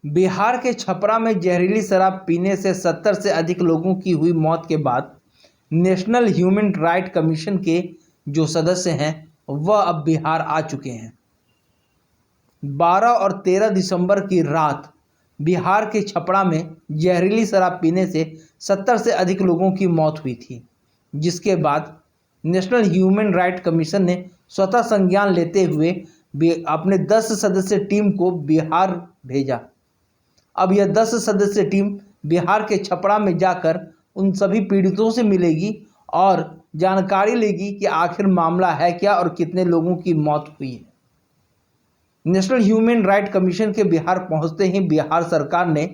बिहार के छपरा में जहरीली शराब पीने से 70 से अधिक लोगों की हुई मौत के बाद नेशनल ह्यूमन राइट कमीशन के जो सदस्य हैं वह अब बिहार आ चुके हैं। 12 और 13 दिसंबर की रात बिहार के छपरा में जहरीली शराब पीने से 70 से अधिक लोगों की मौत हुई थी, जिसके बाद नेशनल ह्यूमन राइट कमीशन ने स्वतः संज्ञान लेते हुए अपने 10 सदस्य टीम को बिहार भेजा। अब यह 10 सदस्य टीम बिहार के छपरा में जाकर उन सभी पीड़ितों से मिलेगी और जानकारी लेगी कि आखिर मामला है क्या और कितने लोगों की मौत हुई है। नेशनल ह्यूमन राइट कमीशन के बिहार पहुंचते ही बिहार सरकार ने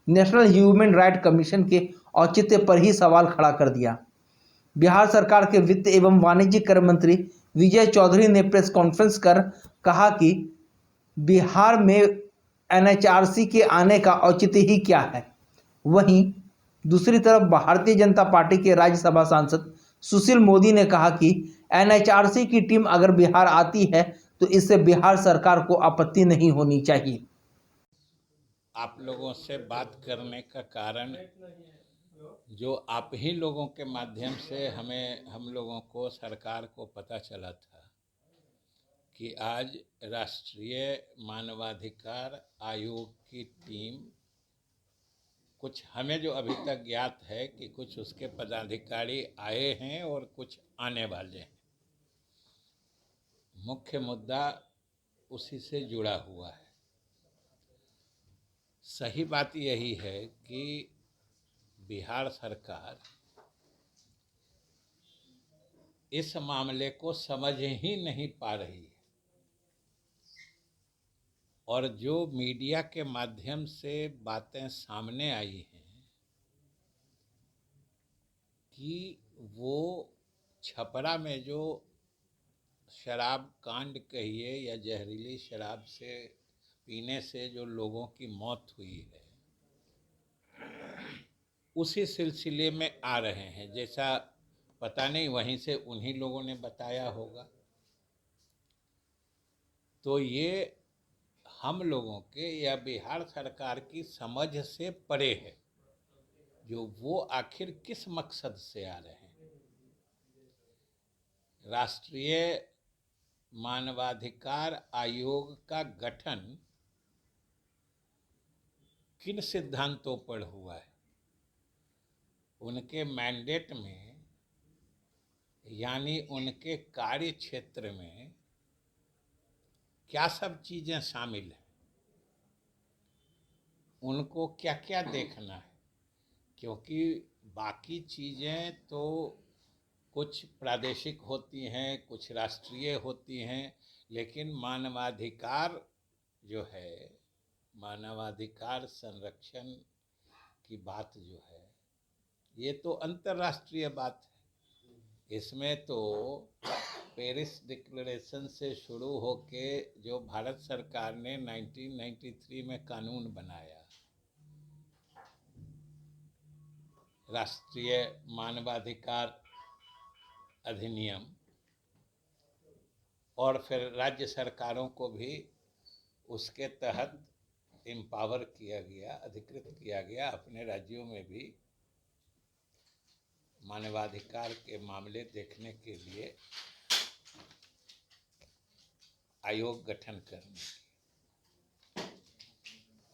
नेशनल ह्यूमन राइट कमीशन के औचित्य पर ही सवाल खड़ा कर दिया। बिहार सरकार के वित्त एवं वाणिज्य कर मंत्री विजय चौधरी ने प्रेस कॉन्फ्रेंस कर कहा कि बिहार में एनएचआरसी के आने का औचित्य ही क्या है। वहीं दूसरी तरफ भारतीय जनता पार्टी के राज्यसभा सांसद सुशील मोदी ने कहा कि एनएचआरसी की टीम अगर बिहार आती है तो इससे बिहार सरकार को आपत्ति नहीं होनी चाहिए। आप लोगों से बात करने का कारण जो आप ही लोगों के माध्यम से हम लोगों को सरकार को पता चला था कि आज राष्ट्रीय मानवाधिकार आयोग की टीम, कुछ हमें जो अभी तक ज्ञात है कि कुछ उसके पदाधिकारी आए हैं और कुछ आने वाले हैं। मुख्य मुद्दा उसी से जुड़ा हुआ है। सही बात यही है कि बिहार सरकार इस मामले को समझ ही नहीं पा रही है और जो मीडिया के माध्यम से बातें सामने आई हैं कि वो छपरा में जो शराब कांड कहिए या जहरीली शराब से पीने से जो लोगों की मौत हुई है उसी सिलसिले में आ रहे हैं। जैसा पता नहीं वहीं से उन्हीं लोगों ने बताया होगा। तो ये हम लोगों के या बिहार सरकार की समझ से परे है जो वो आखिर किस मकसद से आ रहे हैं। राष्ट्रीय मानवाधिकार आयोग का गठन किन सिद्धांतों पर हुआ है, उनके मैंडेट में यानी उनके कार्य क्षेत्र में क्या सब चीज़ें शामिल हैं, उनको क्या क्या देखना है। क्योंकि बाकी चीज़ें तो कुछ प्रादेशिक होती हैं, कुछ राष्ट्रीय होती हैं, लेकिन मानवाधिकार जो है, मानवाधिकार संरक्षण की बात जो है ये तो अंतर्राष्ट्रीय बात है। इसमें तो पेरिस डिक्लेरेशन से शुरू होके जो भारत सरकार ने 1993 में कानून बनाया, राष्ट्रीय मानवाधिकार अधिनियम, और फिर राज्य सरकारों को भी उसके तहत एम्पावर किया गया, अधिकृत किया गया अपने राज्यों में भी मानवाधिकार के मामले देखने के लिए आयोग गठन करने की।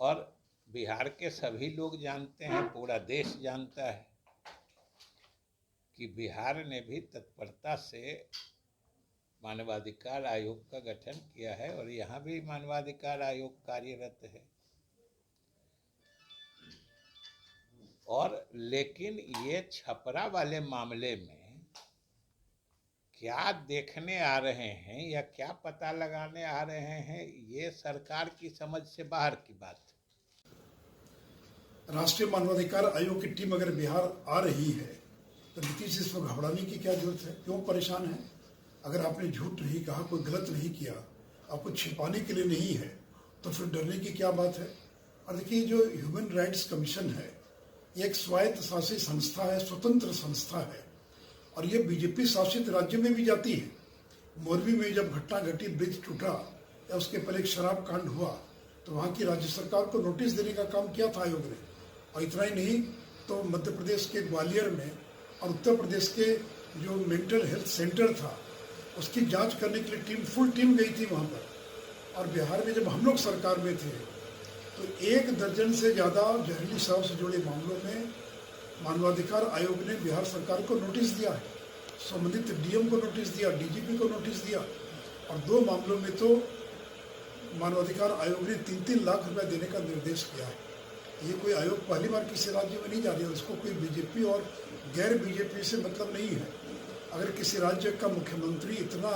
और बिहार के सभी लोग जानते हैं, पूरा देश जानता है कि बिहार ने भी तत्परता से मानवाधिकार आयोग का गठन किया है और यहाँ भी मानवाधिकार आयोग कार्यरत है। और लेकिन ये छपरा वाले मामले में क्या देखने आ रहे हैं या क्या पता लगाने आ रहे हैं, ये सरकार की समझ से बाहर की बात है। राष्ट्रीय मानवाधिकार आयोग की टीम अगर बिहार आ रही है तो नीतीश इसमें घबराने की क्या जरूरत है? क्यों परेशान है? अगर आपने झूठ नहीं कहा, कोई गलत नहीं किया, आपको छिपाने के लिए नहीं है, तो फिर डरने की क्या बात है? और देखिए, जो ह्यूमन राइट्स कमीशन है ये एक स्वायत्त शासित संस्था है, स्वतंत्र संस्था है और ये बीजेपी शासित राज्य में भी जाती है। मोरबी में जब घटना घटी, ब्रिज टूटा या उसके पहले एक शराब कांड हुआ, तो वहाँ की राज्य सरकार को नोटिस देने का काम किया था आयोग ने। और इतना ही नहीं तो मध्य प्रदेश के ग्वालियर में और उत्तर प्रदेश के जो मेंटल हेल्थ सेंटर था उसकी जांच करने के लिए फुल टीम गई थी वहाँ पर। और बिहार में जब हम लोग सरकार में थे तो 1 दर्जन से ज़्यादा जहरीली शराब से जुड़े मामलों में मानवाधिकार आयोग ने बिहार सरकार को नोटिस दिया है। संबंधित डीएम को नोटिस दिया, डीजीपी को नोटिस दिया। और 2 मामलों में तो मानवाधिकार आयोग ने 3-3 लाख रुपए देने का निर्देश किया है। ये कोई आयोग पहली बार किसी राज्य में नहीं जा रही है। उसको कोई बीजेपी और गैर बीजेपी से मतलब नहीं है। अगर किसी राज्य का मुख्यमंत्री इतना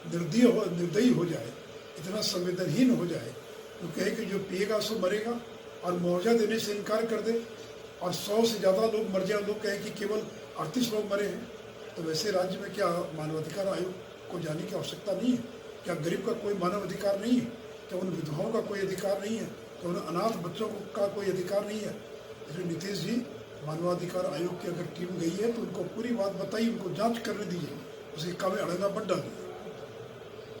निर्दयी हो जाए, इतना संवेदनहीन हो जाए तो कहे कि जो पिएगा सो मरेगा और मुआवजा देने से इनकार कर दे और 100 से ज़्यादा लोग मर जाए, लोग कहें कि केवल 38 लोग मरे हैं, तो वैसे राज्य में क्या मानवाधिकार आयोग को जाने की आवश्यकता नहीं है? क्या गरीब का कोई मानव अधिकार नहीं है? क्या उन विधवाओं का कोई अधिकार नहीं है? क्या उन अनाथ बच्चों का कोई अधिकार नहीं है? इसलिए नीतीश जी, मानवाधिकार आयोग की अगर टीम गई है तो उनको पूरी बात बताइए, उनको जांच करने दीजिए, उसके काम में अड़ंगा मत डालिए।